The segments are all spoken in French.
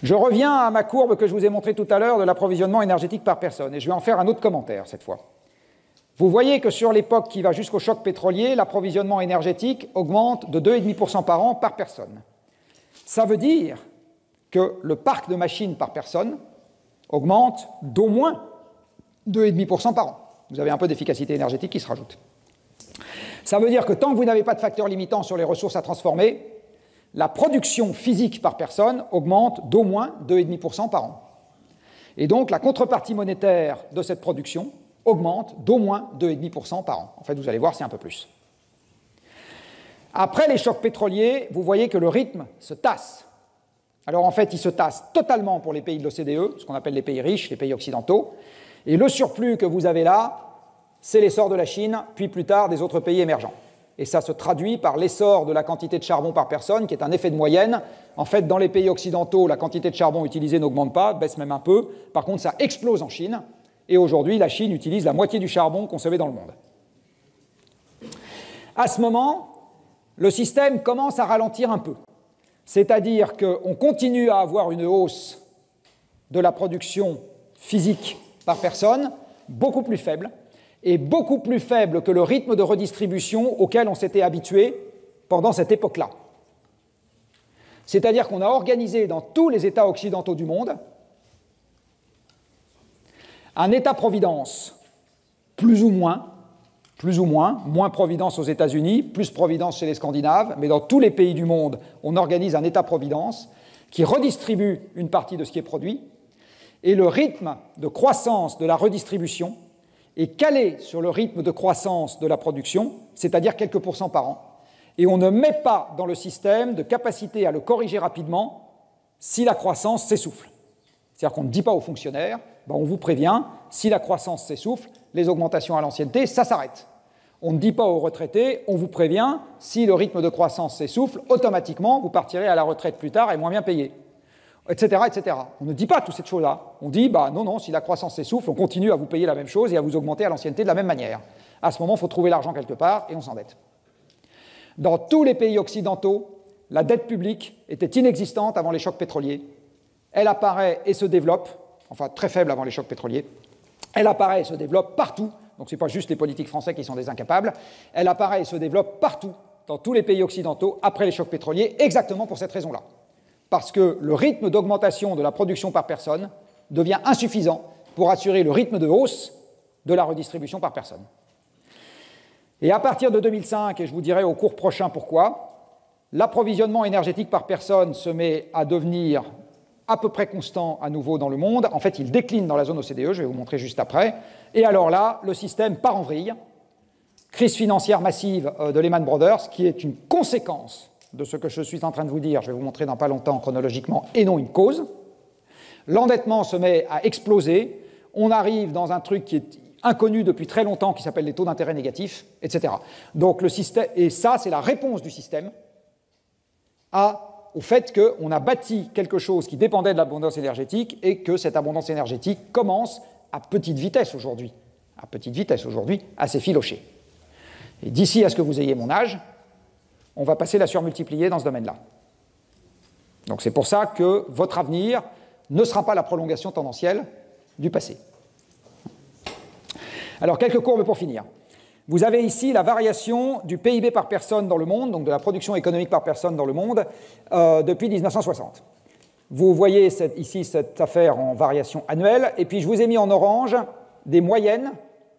Je reviens à ma courbe que je vous ai montrée tout à l'heure de l'approvisionnement énergétique par personne, et je vais en faire un autre commentaire cette fois. Vous voyez que sur l'époque qui va jusqu'au choc pétrolier, l'approvisionnement énergétique augmente de 2,5% par an par personne. Ça veut dire que le parc de machines par personne augmente d'au moins 2,5% par an. Vous avez un peu d'efficacité énergétique qui se rajoute. Ça veut dire que tant que vous n'avez pas de facteur limitant sur les ressources à transformer, la production physique par personne augmente d'au moins 2,5% par an. Et donc la contrepartie monétaire de cette production augmente d'au moins 2,5% par an. En fait, vous allez voir, c'est un peu plus. Après les chocs pétroliers, vous voyez que le rythme se tasse. Alors en fait, il se tasse totalement pour les pays de l'OCDE, ce qu'on appelle les pays riches, les pays occidentaux, et le surplus que vous avez là, c'est l'essor de la Chine, puis plus tard des autres pays émergents. Et ça se traduit par l'essor de la quantité de charbon par personne, qui est un effet de moyenne. En fait, dans les pays occidentaux, la quantité de charbon utilisée n'augmente pas, baisse même un peu. Par contre, ça explose en Chine. Et aujourd'hui, la Chine utilise la moitié du charbon consommé dans le monde. À ce moment, le système commence à ralentir un peu. C'est-à-dire qu'on continue à avoir une hausse de la production physique par personne, beaucoup plus faible, et beaucoup plus faible que le rythme de redistribution auquel on s'était habitué pendant cette époque-là. C'est-à-dire qu'on a organisé dans tous les États occidentaux du monde un État-providence, plus ou moins, moins providence aux États-Unis, plus providence chez les Scandinaves, mais dans tous les pays du monde, on organise un État-providence qui redistribue une partie de ce qui est produit, et le rythme de croissance de la redistribution est calé sur le rythme de croissance de la production, c'est-à-dire quelques pourcents par an, et on ne met pas dans le système de capacité à le corriger rapidement si la croissance s'essouffle. C'est-à-dire qu'on ne dit pas aux fonctionnaires, on vous prévient, si la croissance s'essouffle, les augmentations à l'ancienneté, ça s'arrête. On ne dit pas aux retraités, on vous prévient, si le rythme de croissance s'essouffle, automatiquement, vous partirez à la retraite plus tard et moins bien payé, etc., etc. On ne dit pas toutes ces choses-là. On dit, non, si la croissance s'essouffle, on continue à vous payer la même chose et à vous augmenter à l'ancienneté de la même manière. À ce moment, il faut trouver l'argent quelque part et on s'endette. Dans tous les pays occidentaux, la dette publique était inexistante avant les chocs pétroliers. Elle apparaît et se développe, enfin très faible avant les chocs pétroliers. Elle apparaît et se développe partout, donc ce n'est pas juste les politiques français qui sont des incapables, elle apparaît et se développe partout, dans tous les pays occidentaux, après les chocs pétroliers, exactement pour cette raison-là. Parce que le rythme d'augmentation de la production par personne devient insuffisant pour assurer le rythme de hausse de la redistribution par personne. Et à partir de 2005, et je vous dirai au cours prochain pourquoi, l'approvisionnement énergétique par personne se met à devenir à peu près constant à nouveau dans le monde. En fait, il décline dans la zone OCDE, je vais vous montrer juste après. Et alors là, le système part en vrille. Crise financière massive de Lehman Brothers, qui est une conséquence de ce que je suis en train de vous dire, je vais vous montrer dans pas longtemps chronologiquement, et non une cause. L'endettement se met à exploser. On arrive dans un truc qui est inconnu depuis très longtemps, qui s'appelle les taux d'intérêt négatifs, etc. Donc le système, et ça, c'est la réponse du système au fait qu'on a bâti quelque chose qui dépendait de l'abondance énergétique et que cette abondance énergétique commence à petite vitesse aujourd'hui, à s'effilocher. Et d'ici à ce que vous ayez mon âge, on va passer la surmultiplier dans ce domaine-là. Donc c'est pour ça que votre avenir ne sera pas la prolongation tendancielle du passé. Alors quelques courbes pour finir. Vous avez ici la variation du PIB par personne dans le monde, donc de la production économique par personne dans le monde, depuis 1960. Vous voyez ici cette affaire en variation annuelle, et puis je vous ai mis en orange des moyennes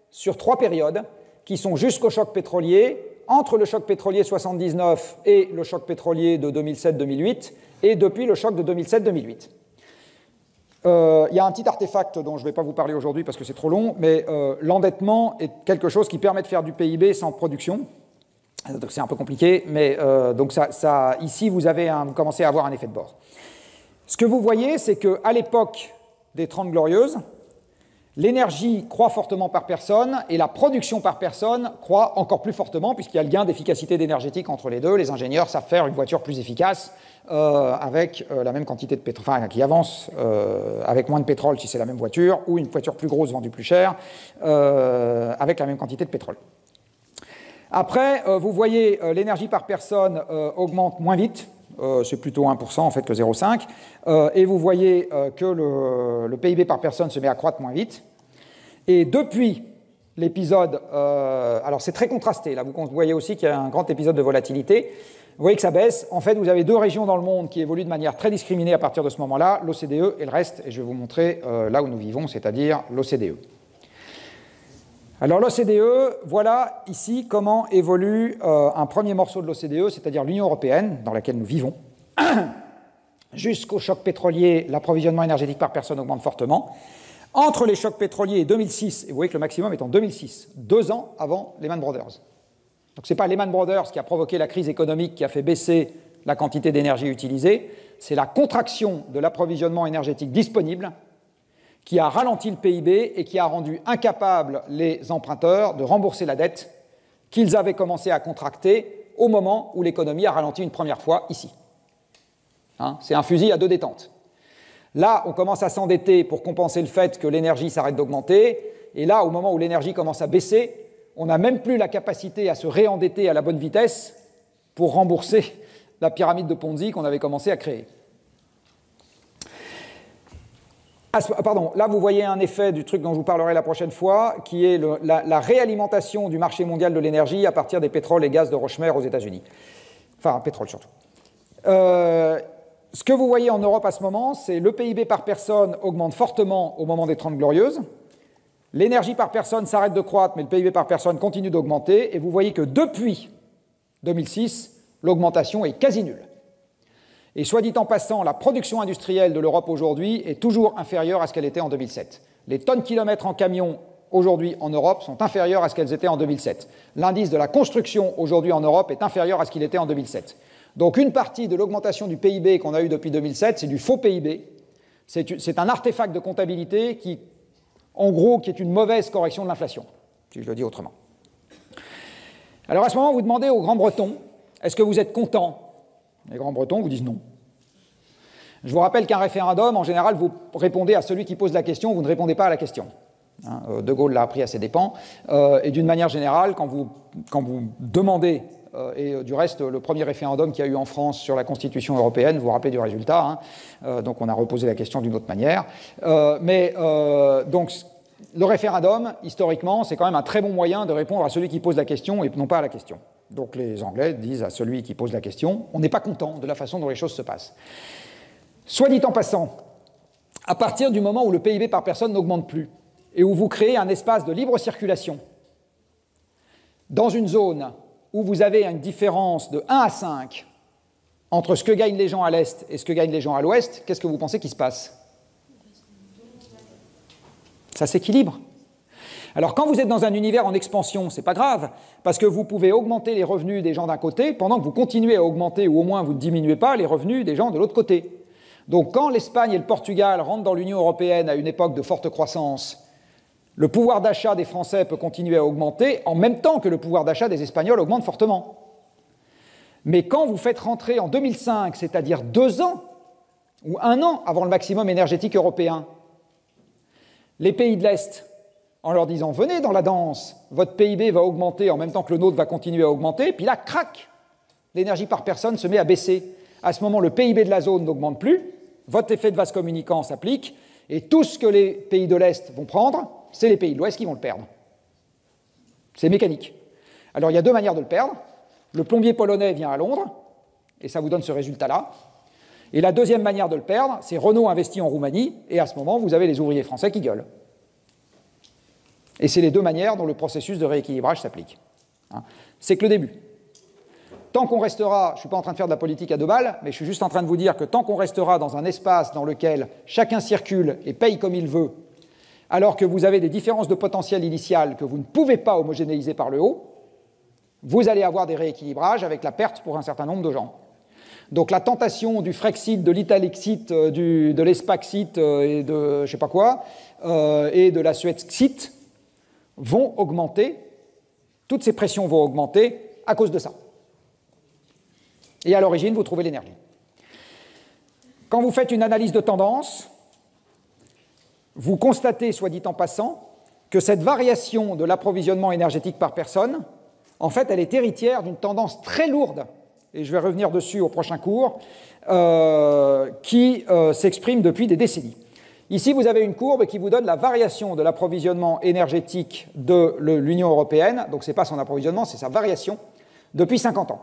sur 3 périodes qui sont jusqu'au choc pétrolier, entre le choc pétrolier 79 et le choc pétrolier de 2007-2008, et depuis le choc de 2007-2008. Il y a un petit artefact dont je ne vais pas vous parler aujourd'hui parce que c'est trop long, mais l'endettement est quelque chose qui permet de faire du PIB sans production. Donc c'est un peu compliqué, mais donc ici vous commencez à avoir un effet de bord. Ce que vous voyez, c'est qu'à l'époque des 30 Glorieuses, l'énergie croît fortement par personne et la production par personne croît encore plus fortement puisqu'il y a le gain d'efficacité énergétique entre les deux. Les ingénieurs savent faire une voiture plus efficace avec la même quantité de pétrole, enfin qui avance avec moins de pétrole si c'est la même voiture, ou une voiture plus grosse vendue plus cher avec la même quantité de pétrole. Après, vous voyez l'énergie par personne augmente moins vite. c'est plutôt 1% en fait que 0,5. Et vous voyez que le PIB par personne se met à croître moins vite. Et depuis l'épisode, alors c'est très contrasté, là vous voyez aussi qu'il y a un grand épisode de volatilité. Vous voyez que ça baisse. En fait, vous avez deux régions dans le monde qui évoluent de manière très discriminée à partir de ce moment-là, l'OCDE et le reste, et je vais vous montrer là où nous vivons, c'est-à-dire l'OCDE. Alors l'OCDE, voilà ici comment évolue un premier morceau de l'OCDE, c'est-à-dire l'Union européenne, dans laquelle nous vivons. Jusqu'au choc pétrolier, l'approvisionnement énergétique par personne augmente fortement. Entre les chocs pétroliers et 2006, et vous voyez que le maximum est en 2006, 2 ans avant Lehman Brothers. Donc ce n'est pas Lehman Brothers qui a provoqué la crise économique qui a fait baisser la quantité d'énergie utilisée, c'est la contraction de l'approvisionnement énergétique disponible qui a ralenti le PIB et qui a rendu incapables les emprunteurs de rembourser la dette qu'ils avaient commencé à contracter au moment où l'économie a ralenti une première fois ici. Hein, c'est un fusil à deux détentes. Là, on commence à s'endetter pour compenser le fait que l'énergie s'arrête d'augmenter, et là, au moment où l'énergie commence à baisser, on n'a même plus la capacité à se réendetter à la bonne vitesse pour rembourser la pyramide de Ponzi qu'on avait commencé à créer. Pardon, là vous voyez un effet du truc dont je vous parlerai la prochaine fois, qui est la réalimentation du marché mondial de l'énergie à partir des pétroles et gaz de roche-mère aux États-Unis. Enfin, pétrole surtout. Ce que vous voyez en Europe à ce moment, c'est le PIB par personne augmente fortement au moment des 30 Glorieuses. L'énergie par personne s'arrête de croître, mais le PIB par personne continue d'augmenter. Et vous voyez que depuis 2006, l'augmentation est quasi nulle. Et soit dit en passant, la production industrielle de l'Europe aujourd'hui est toujours inférieure à ce qu'elle était en 2007. Les tonnes-kilomètres en camion aujourd'hui en Europe sont inférieures à ce qu'elles étaient en 2007. L'indice de la construction aujourd'hui en Europe est inférieur à ce qu'il était en 2007. Donc une partie de l'augmentation du PIB qu'on a eu depuis 2007, c'est du faux PIB. C'est un artefact de comptabilité qui, en gros, qui est une mauvaise correction de l'inflation, si je le dis autrement. Alors à ce moment, vous demandez aux Grands-Bretons, est-ce que vous êtes contents? Les Grands-Bretons vous disent non. Je vous rappelle qu'un référendum, en général, vous répondez à celui qui pose la question, vous ne répondez pas à la question. Hein, De Gaulle l'a appris à ses dépens. Et d'une manière générale, quand vous demandez, et du reste, le premier référendum qu'il y a eu en France sur la Constitution européenne, vous vous rappelez du résultat, hein, donc on a reposé la question d'une autre manière. Donc, le référendum, historiquement, c'est quand même un très bon moyen de répondre à celui qui pose la question et non pas à la question. Donc les Anglais disent à celui qui pose la question, on n'est pas content de la façon dont les choses se passent. Soit dit en passant, à partir du moment où le PIB par personne n'augmente plus et où vous créez un espace de libre circulation dans une zone où vous avez une différence de 1 à 5 entre ce que gagnent les gens à l'Est et ce que gagnent les gens à l'Ouest, qu'est-ce que vous pensez qui se passe? Ça s'équilibre. Alors quand vous êtes dans un univers en expansion, c'est pas grave, parce que vous pouvez augmenter les revenus des gens d'un côté pendant que vous continuez à augmenter, ou au moins vous ne diminuez pas les revenus des gens de l'autre côté. Donc quand l'Espagne et le Portugal rentrent dans l'Union européenne à une époque de forte croissance, le pouvoir d'achat des Français peut continuer à augmenter en même temps que le pouvoir d'achat des Espagnols augmente fortement. Mais quand vous faites rentrer en 2005, c'est-à-dire 2 ans, ou 1 an avant le maximum énergétique européen, les pays de l'Est, en leur disant « venez dans la danse, votre PIB va augmenter en même temps que le nôtre va continuer à augmenter », puis là, crac, l'énergie par personne se met à baisser. À ce moment, le PIB de la zone n'augmente plus, votre effet de vase communicant s'applique, et tout ce que les pays de l'Est vont prendre, c'est les pays de l'Ouest qui vont le perdre. C'est mécanique. Alors il y a 2 manières de le perdre. Le plombier polonais vient à Londres, et ça vous donne ce résultat-là. Et la deuxième manière de le perdre, c'est Renault investit en Roumanie, et à ce moment, vous avez les ouvriers français qui gueulent. Et c'est les 2 manières dont le processus de rééquilibrage s'applique. C'est que le début. Tant qu'on restera, je ne suis pas en train de faire de la politique à 2 balles, mais je suis juste en train de vous dire que tant qu'on restera dans un espace dans lequel chacun circule et paye comme il veut, alors que vous avez des différences de potentiel initial que vous ne pouvez pas homogénéiser par le haut, vous allez avoir des rééquilibrages avec la perte pour un certain nombre de gens. Donc la tentation du Frexit, de l'Italexit, de l'Espaxit et de je ne sais pas quoi, et de la Suezxit vont augmenter, toutes ces pressions vont augmenter à cause de ça. Et à l'origine, vous trouvez l'énergie. Quand vous faites une analyse de tendance, vous constatez, soit dit en passant, que cette variation de l'approvisionnement énergétique par personne, en fait, elle est héritière d'une tendance très lourde et je vais revenir dessus au prochain cours, qui s'exprime depuis des décennies. Ici, vous avez une courbe qui vous donne la variation de l'approvisionnement énergétique de l'Union européenne. Donc, ce n'est pas son approvisionnement, c'est sa variation depuis 50 ans.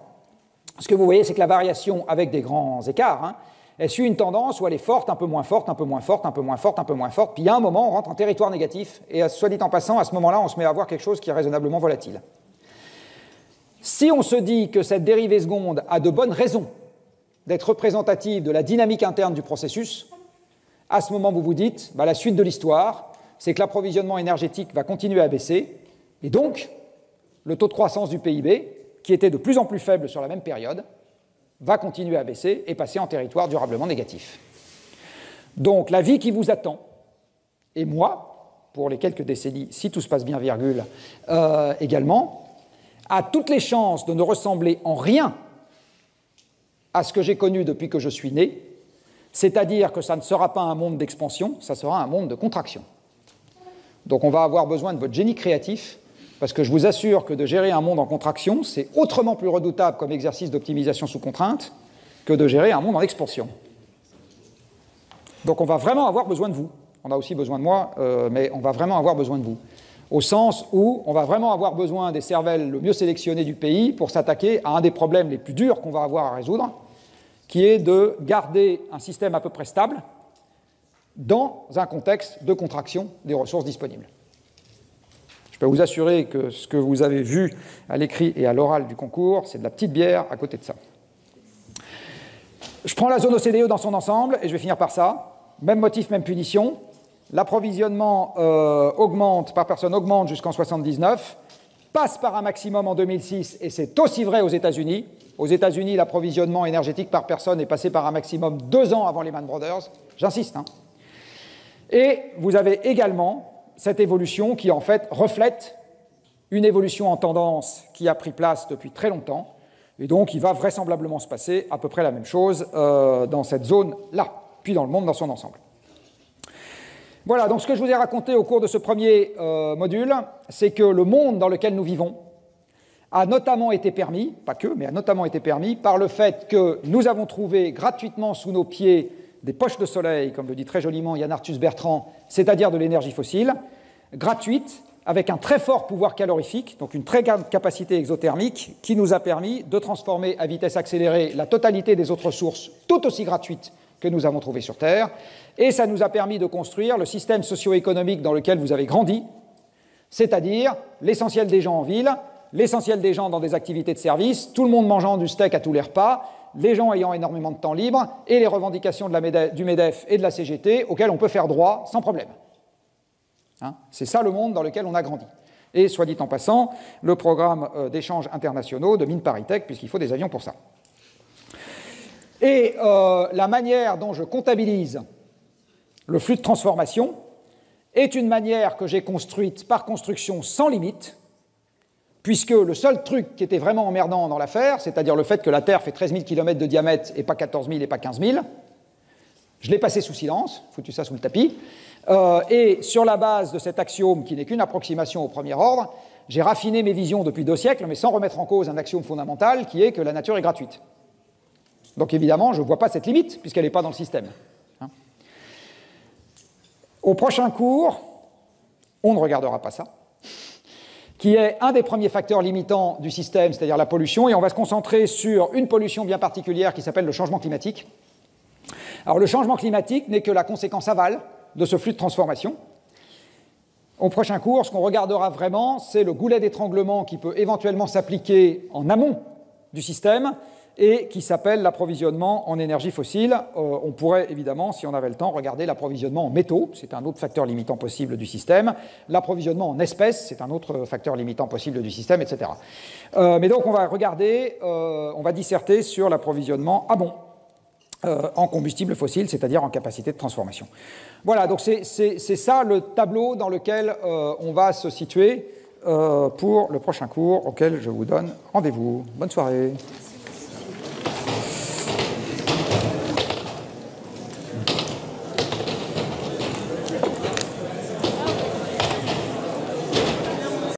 Ce que vous voyez, c'est que la variation, avec des grands écarts, hein, elle suit une tendance où elle est forte, un peu moins forte, un peu moins forte, un peu moins forte, un peu moins forte. Puis, il y a un moment, on rentre en territoire négatif. Et soit dit en passant, à ce moment-là, on se met à avoir quelque chose qui est raisonnablement volatile. Si on se dit que cette dérivée seconde a de bonnes raisons d'être représentative de la dynamique interne du processus, à ce moment, vous vous dites, la suite de l'histoire, c'est que l'approvisionnement énergétique va continuer à baisser, et donc, le taux de croissance du PIB, qui était de plus en plus faible sur la même période, va continuer à baisser et passer en territoire durablement négatif. Donc, la vie qui vous attend, et moi, pour les quelques décennies, si tout se passe bien, virgule, également, a toutes les chances de ne ressembler en rien à ce que j'ai connu depuis que je suis né, c'est-à-dire que ça ne sera pas un monde d'expansion, ça sera un monde de contraction. Donc on va avoir besoin de votre génie créatif, parce que je vous assure que de gérer un monde en contraction, c'est autrement plus redoutable comme exercice d'optimisation sous contrainte que de gérer un monde en expansion. Donc on va vraiment avoir besoin de vous. On a aussi besoin de moi, mais on va vraiment avoir besoin de vous. Au sens où on va vraiment avoir besoin des cervelles le mieux sélectionnées du pays pour s'attaquer à un des problèmes les plus durs qu'on va avoir à résoudre, qui est de garder un système à peu près stable dans un contexte de contraction des ressources disponibles. Je peux vous assurer que ce que vous avez vu à l'écrit et à l'oral du concours, c'est de la petite bière à côté de ça. Je prends la zone OCDE dans son ensemble, et je vais finir par ça. Même motif, même punition. L'approvisionnement par personne augmente jusqu'en 1979, passe par un maximum en 2006, et c'est aussi vrai aux États-Unis. Aux États-Unis, l'approvisionnement énergétique par personne est passé par un maximum 2 ans avant Lehman Brothers. J'insiste. Hein. Et vous avez également cette évolution qui, en fait, reflète une évolution en tendance qui a pris place depuis très longtemps. Et donc, il va vraisemblablement se passer à peu près la même chose dans cette zone-là, puis dans le monde dans son ensemble. Voilà, donc ce que je vous ai raconté au cours de ce premier module, c'est que le monde dans lequel nous vivons a notamment été permis, pas que, mais a notamment été permis par le fait que nous avons trouvé gratuitement sous nos pieds des poches de soleil, comme le dit très joliment Yann Arthus Bertrand, c'est-à-dire de l'énergie fossile, gratuite, avec un très fort pouvoir calorifique, donc une très grande capacité exothermique, qui nous a permis de transformer à vitesse accélérée la totalité des autres sources, tout aussi gratuites que nous avons trouvées sur Terre, et ça nous a permis de construire le système socio-économique dans lequel vous avez grandi, c'est-à-dire l'essentiel des gens en ville, l'essentiel des gens dans des activités de service, tout le monde mangeant du steak à tous les repas, les gens ayant énormément de temps libre, et les revendications du MEDEF et de la CGT auxquelles on peut faire droit sans problème. Hein, c'est ça le monde dans lequel on a grandi. Et, soit dit en passant, le programme d'échanges internationaux de Mines ParisTech, puisqu'il faut des avions pour ça. Et la manière dont je comptabilise le flux de transformation est une manière que j'ai construite par construction sans limite, puisque le seul truc qui était vraiment emmerdant dans l'affaire, c'est-à-dire le fait que la Terre fait 13 000 km de diamètre et pas 14 000 et pas 15 000, je l'ai passé sous silence, foutu ça sous le tapis, et sur la base de cet axiome qui n'est qu'une approximation au premier ordre, j'ai raffiné mes visions depuis 2 siècles, mais sans remettre en cause un axiome fondamental qui est que la nature est gratuite. Donc évidemment, je ne vois pas cette limite, puisqu'elle n'est pas dans le système. Hein. Au prochain cours, on ne regardera pas ça, qui est un des premiers facteurs limitants du système, c'est-à-dire la pollution, et on va se concentrer sur une pollution bien particulière qui s'appelle le changement climatique. Alors le changement climatique n'est que la conséquence aval de ce flux de transformation. Au prochain cours, ce qu'on regardera vraiment, c'est le goulet d'étranglement qui peut éventuellement s'appliquer en amont du système et qui s'appelle l'approvisionnement en énergie fossile. On pourrait évidemment, si on avait le temps, regarder l'approvisionnement en métaux, c'est un autre facteur limitant possible du système, l'approvisionnement en espèces, c'est un autre facteur limitant possible du système, etc. Mais donc on va regarder, on va disserter sur l'approvisionnement amont en combustible fossile, c'est-à-dire en capacité de transformation. Voilà, donc c'est ça le tableau dans lequel on va se situer pour le prochain cours auquel je vous donne rendez-vous. Bonne soirée.